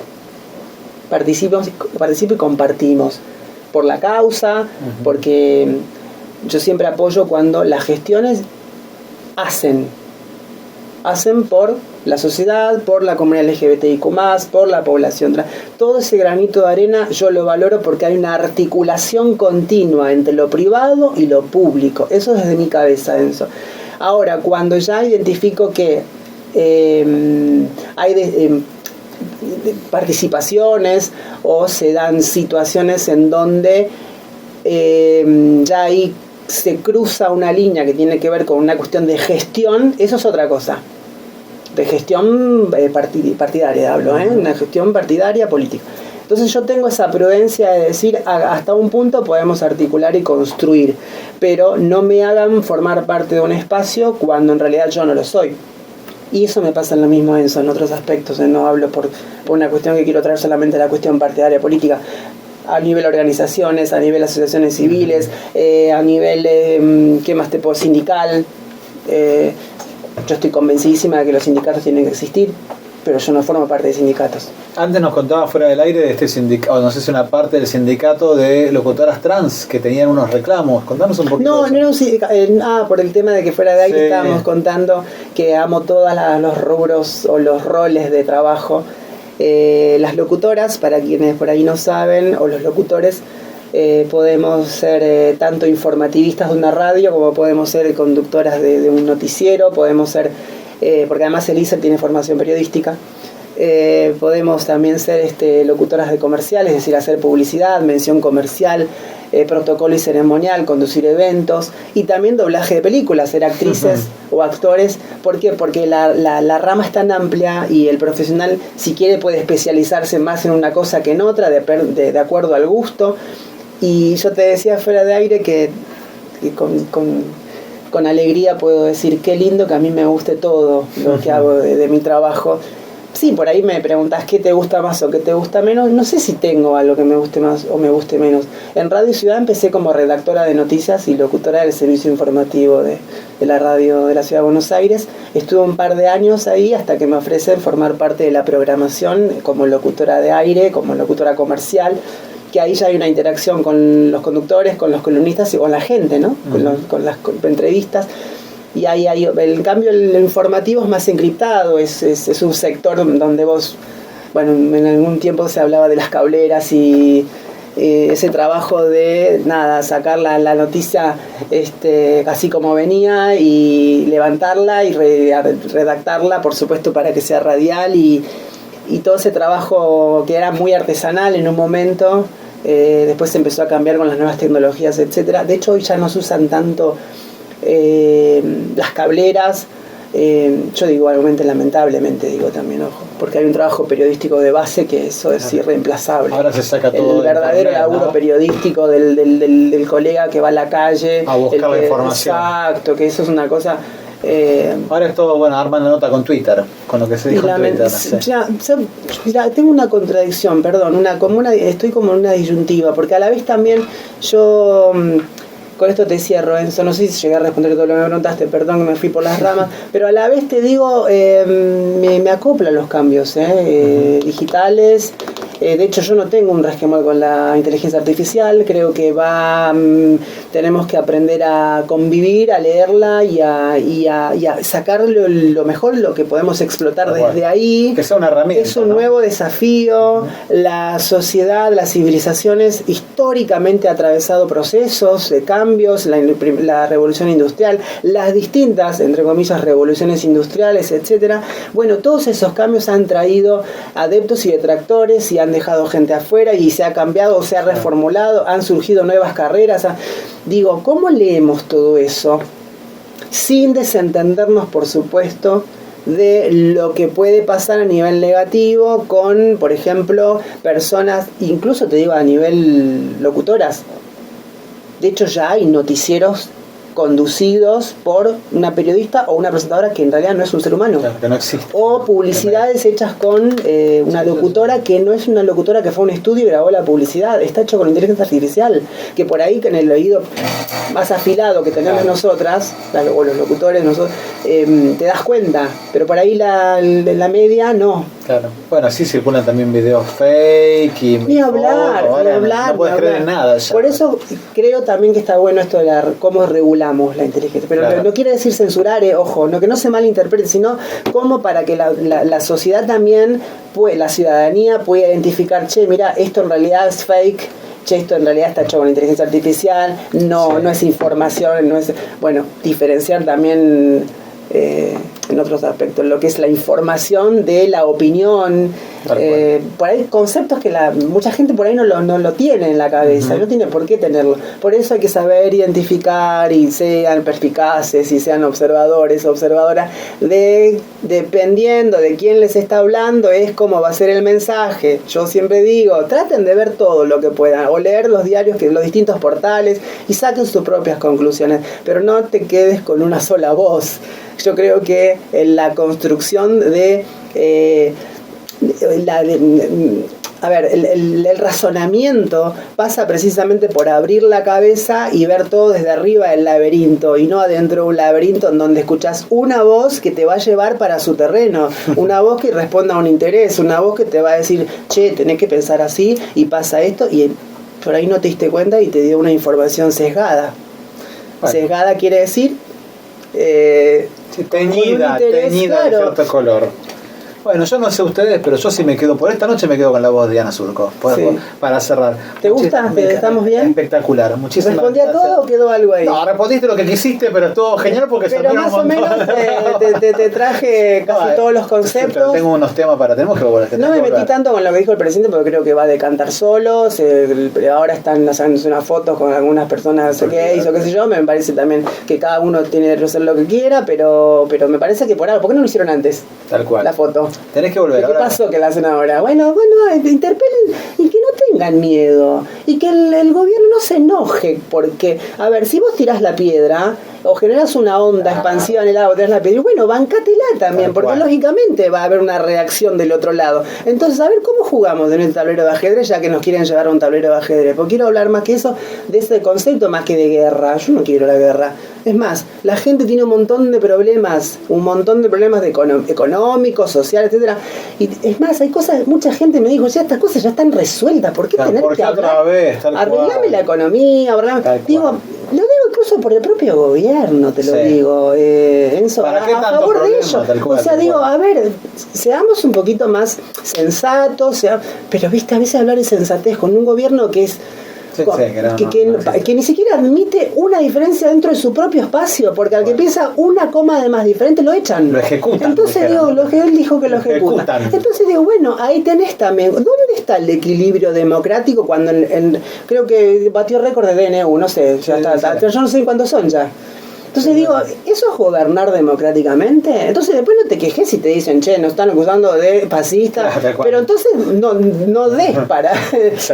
participo y compartimos por la causa, porque yo siempre apoyo cuando las gestiones hacen por la sociedad, por la comunidad LGBTIQ+, por la población trans. Todo ese granito de arena yo lo valoro porque hay una articulación continua entre lo privado y lo público. Eso desde mi cabeza, Enzo. Ahora, cuando ya identifico que hay participaciones o se dan situaciones en donde ya ahí se cruza una línea que tiene que ver con una cuestión de gestión, eso es otra cosa. De gestión partidaria hablo, una gestión partidaria política. Entonces yo tengo esa prudencia de decir hasta un punto podemos articular y construir, pero no me hagan formar parte de un espacio cuando en realidad yo no lo soy. Y eso me pasa en lo mismo, Enzo, en otros aspectos. No hablo por una cuestión que quiero traer solamente la cuestión partidaria política. A nivel organizaciones, a nivel asociaciones civiles, a nivel, ¿qué más te puedo? Sindical. Yo estoy convencidísima de que los sindicatos tienen que existir, pero yo no formo parte de sindicatos. Antes nos contaba fuera del aire de este sindicato, no sé si una parte del sindicato de locutoras trans que tenían unos reclamos. Contanos un poquito. No era un sindicato. Por el tema de que fuera de aire estábamos contando que amo todos los rubros o los roles de trabajo. Las locutoras, para quienes por ahí no saben, o los locutores, podemos ser tanto informativistas de una radio como podemos ser conductoras de un noticiero, podemos ser porque además Elisa tiene formación periodística. Podemos también ser locutoras de comerciales, es decir, hacer publicidad, mención comercial, protocolo y ceremonial, conducir eventos, y también doblaje de películas, ser actrices o actores. ¿Por qué? Porque la rama es tan amplia y el profesional, si quiere, puede especializarse más en una cosa que en otra, de acuerdo al gusto. Y yo te decía fuera de aire que con alegría puedo decir qué lindo que a mí me guste todo lo que hago de mi trabajo. Sí, por ahí me preguntás qué te gusta más o qué te gusta menos. No sé si tengo algo que me guste más o me guste menos. En Radio Ciudad empecé como redactora de noticias y locutora del servicio informativo de la radio de la Ciudad de Buenos Aires. Estuve un par de años ahí hasta que me ofrecen formar parte de la programación como locutora de aire, como locutora comercial, que ahí ya hay una interacción con los conductores, con los columnistas y con la gente, ¿no? Con las entrevistas. Y ahí hay, en cambio, el informativo es más encriptado, es un sector donde vos, bueno, en algún tiempo se hablaba de las cableras y ese trabajo de, sacar la noticia así como venía y levantarla y redactarla, por supuesto, para que sea radial y todo ese trabajo que era muy artesanal en un momento, después se empezó a cambiar con las nuevas tecnologías, etcétera. De hecho, hoy ya no se usan tanto las cableras, yo digo lamentablemente digo también, ojo, porque hay un trabajo periodístico de base que eso es irreemplazable. Ahora se saca todo el verdadero laburo, ¿no? Periodístico del colega que va a la calle a buscar la información. Exacto, que eso es una cosa. Ahora es todo, armando nota con Twitter, con lo que se dijo en Twitter. Mira, tengo una contradicción, perdón, estoy como en una disyuntiva, porque a la vez también yo. Con esto te cierro, Enzo, no sé si llegué a responder todo lo que me preguntaste, perdón que me fui por las ramas, pero a la vez te digo, me acoplan los cambios digitales. De hecho, yo no tengo un resquemor con la inteligencia artificial, creo que tenemos que aprender a convivir, a leerla y a sacar lo mejor, lo que podemos explotar desde ahí. Que sea una herramienta. Es un nuevo desafío. La sociedad, las civilizaciones históricamente ha atravesado procesos de cambios, la revolución industrial, las distintas, entre comillas, revoluciones industriales, etcétera. Bueno, todos esos cambios han traído adeptos y detractores y han dejado gente afuera y se ha cambiado o se ha reformulado, han surgido nuevas carreras. Digo, ¿cómo leemos todo eso? Sin desentendernos, por supuesto, de lo que puede pasar a nivel negativo con, por ejemplo, personas, incluso te digo a nivel locutoras. De hecho, ya hay noticieros conducidos por una periodista o una presentadora que en realidad no es un ser humano. Claro, que no existe. O publicidades hechas con una locutora que no es una locutora que fue a un estudio y grabó la publicidad. Está hecho con inteligencia artificial. Que por ahí, con el oído más afilado que tenemos nosotras, o los locutores, nosotros, te das cuenta. Pero por ahí la media no. Claro. Bueno, así circulan también videos fake y... Ni hablar. No puedes creer en nada ya. Por eso creo también que está bueno esto de cómo regulamos la inteligencia. Pero claro, no quiere decir censurar, ojo, no que no se malinterprete, sino cómo para que la sociedad también, la ciudadanía pueda identificar, mira, esto en realidad es fake, esto en realidad está hecho con inteligencia artificial, no es información, no es... Bueno, diferenciar también... en otros aspectos, lo que es la información de la opinión, por ahí conceptos que mucha gente por ahí no lo tiene en la cabeza, no tiene por qué tenerlo. Por eso hay que saber identificar y sean perspicaces y sean observadores, observadoras, dependiendo de quién les está hablando, es cómo va a ser el mensaje. Yo siempre digo, traten de ver todo lo que puedan, o leer los diarios, los distintos portales, y saquen sus propias conclusiones, pero no te quedes con una sola voz. Yo creo que la construcción el razonamiento pasa precisamente por abrir la cabeza y ver todo desde arriba del laberinto y no adentro de un laberinto en donde escuchas una voz que te va a llevar para su terreno, una voz que responda a un interés, una voz que te va a decir, tenés que pensar así y pasa esto, y por ahí no te diste cuenta y te dio una información sesgada. Bueno. Sesgada quiere decir... teñida claro, de cierto color. Bueno, yo no sé ustedes, pero yo sí me quedo, por esta noche me quedo con la voz de Diana Surco, para cerrar. ¿Te gusta? ¿Estamos bien? Espectacular, muchísimas ¿Respondí a todo o quedó algo ahí? No, respondiste lo que quisiste, pero estuvo genial porque se pero más o menos te traje casi todos los conceptos. Tengo unos temas tenemos que volver. No me metí tanto con lo que dijo el presidente porque creo que va a decantar solo. Ahora están sacándose unas fotos con algunas personas gays o qué sé yo. Me parece también que cada uno tiene derecho a hacer lo que quiera, pero me parece que por algo. ¿Por qué no lo hicieron antes? Tal cual. La foto. Tenés que volver. ¿Qué pasó que la hacen ahora? Bueno, interpelen y que no tengan miedo. Y que el gobierno no se enoje. Porque, a ver, si vos tirás la piedra o generás una onda expansiva en el agua, tirás la piedra, y bueno, bancátela también, porque lógicamente va a haber una reacción del otro lado. Entonces, a ver, ¿cómo jugamos en el tablero de ajedrez, ya que nos quieren llevar a un tablero de ajedrez? Porque quiero hablar más que eso, de ese concepto, más que de guerra. Yo no quiero la guerra. Es más, la gente tiene un montón de problemas de económicos, sociales, etcétera. Y es más, hay cosas, mucha gente me dijo, ya estas cosas ya están resueltas, ¿por qué tener que hablar? Otra vez, arreglame la economía, digo, lo digo incluso por el propio gobierno, te lo digo, Enzo, ¿para qué a tanto favor problema, de ellos. O sea, digo, a ver, seamos un poquito más sensatos, pero viste, a veces hablar de sensatez con un gobierno que es que ni siquiera admite una diferencia dentro de su propio espacio, porque al que piensa una coma de más diferente lo echan. Lo ejecutan. Entonces digo, lo que él dijo que lo ejecutan. Entonces digo, bueno, ahí tenés también, ¿dónde está el equilibrio democrático cuando creo que batió récord de DNU, no sé, ya está, yo no sé cuántos son ya. Entonces digo, ¿eso es gobernar democráticamente? Entonces después no te quejes si te dicen, che, nos están acusando de fascistas, pero entonces no des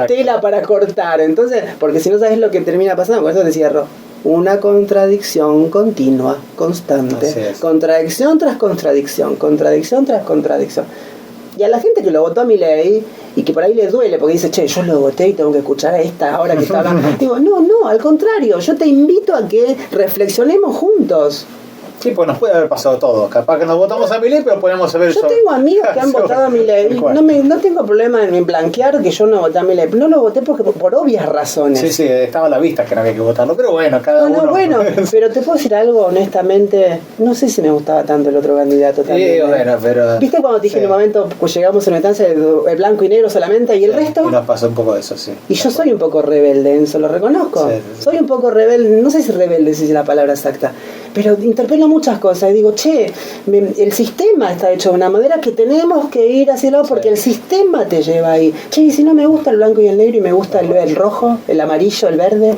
tela para cortar. Entonces, porque si no sabes lo que termina pasando, por eso te cierro. Una contradicción continua, constante. Contradicción tras contradicción, contradicción tras contradicción. Y a la gente que lo votó a Milei y que por ahí le duele porque dice, che, yo lo voté y tengo que escuchar a esta ahora que está hablando. Digo, no, al contrario, yo te invito a que reflexionemos juntos. Sí, pues nos puede haber pasado todo. Capaz que nos votamos a Milei, pero podemos saber yo tengo amigos que han votado a Milei. No tengo problema en blanquear que yo no voté a Milei. No lo voté porque por obvias razones. Sí, estaba a la vista que no había que votarlo. Pero bueno, cada uno. Bueno, pero te puedo decir algo, honestamente. No sé si me gustaba tanto el otro candidato también. Sí, bueno, pero. ¿Viste cuando te dije en un momento, pues llegamos a una instancia de blanco y negro solamente y el resto? Y nos pasó un poco de eso, sí. Y yo soy un poco rebelde, Enzo, lo reconozco. Sí. Soy un poco rebelde, no sé si rebelde si es la palabra exacta. Pero interpelo muchas cosas y digo, che, el sistema está hecho de una manera que tenemos que ir hacia el lado porque el sistema te lleva ahí. Che, y si no me gusta el blanco y el negro y me gusta el rojo, el amarillo, el verde.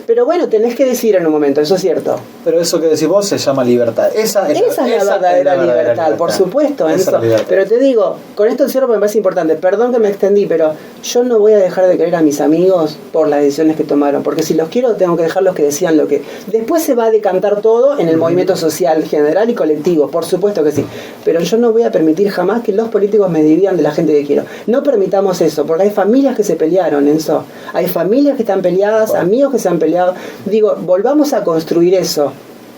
Pero bueno, tenés que decir en un momento, eso es cierto. Pero eso que decís vos se llama libertad. Esa es la verdadera libertad, por supuesto, Enzo. Pero te digo, con esto cierro porque me parece importante. Perdón que me extendí, pero yo no voy a dejar de querer a mis amigos por las decisiones que tomaron. Porque si los quiero, tengo que dejarlos que decían lo que... Después se va a decantar todo en el movimiento social general y colectivo, por supuesto que sí. Pero yo no voy a permitir jamás que los políticos me dividan de la gente que quiero. No permitamos eso, porque hay familias que se pelearon, Enzo. Hay familias que están peleadas, amigos que se han peleado. Digo, volvamos a construir eso.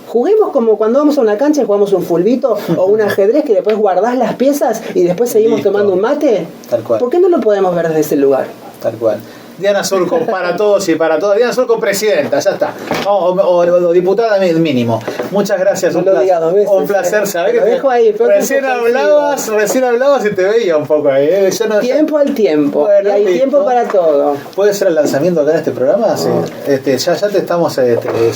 Juguemos como cuando vamos a una cancha y jugamos un fulbito o un ajedrez que después guardás las piezas y después seguimos tomando un mate. Tal cual. ¿Por qué no lo podemos ver desde ese lugar? Tal cual. Diana Surco para todos y para todas. Diana Surco presidenta, ya está. O diputada mínimo. Muchas gracias. Un placer saber que dejo ahí, recién hablabas y te veía un poco ahí. Tiempo al tiempo. Bueno, y hay tiempo para todo. ¿Puede ser el lanzamiento acá de este programa? Sí. Ya te estamos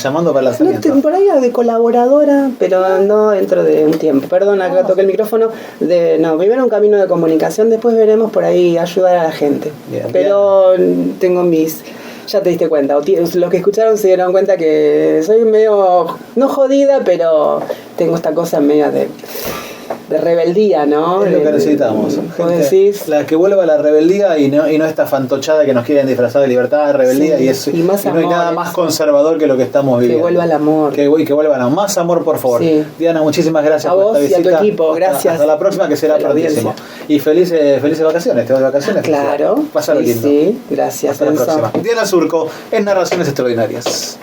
llamando para el lanzamiento. Por ahí de colaboradora, pero no dentro de un tiempo. Perdón, acá toqué el micrófono. Primero un camino de comunicación, después veremos por ahí ayudar a la gente. Pero tengo ya te diste cuenta, los que escucharon se dieron cuenta que soy medio, no jodida, pero tengo esta cosa media de rebeldía, ¿no? Es lo que necesitamos. Decís? La que vuelva a la rebeldía y no esta fantochada que nos quieren disfrazar de libertad, de rebeldía, y más no hay nada más conservador que lo que estamos viviendo. Que vuelva el amor. Que vuelva el amor. Más amor, por favor. Sí. Diana, muchísimas gracias por esta visita. A vos y a tu equipo, gracias. Hasta la próxima, que será prontísimo. Y felices vacaciones. ¿Te vas de vacaciones? Claro. Pásalo lindo. Sí, gracias. Hasta la próxima. Diana Surco en Narraciones Extraordinarias.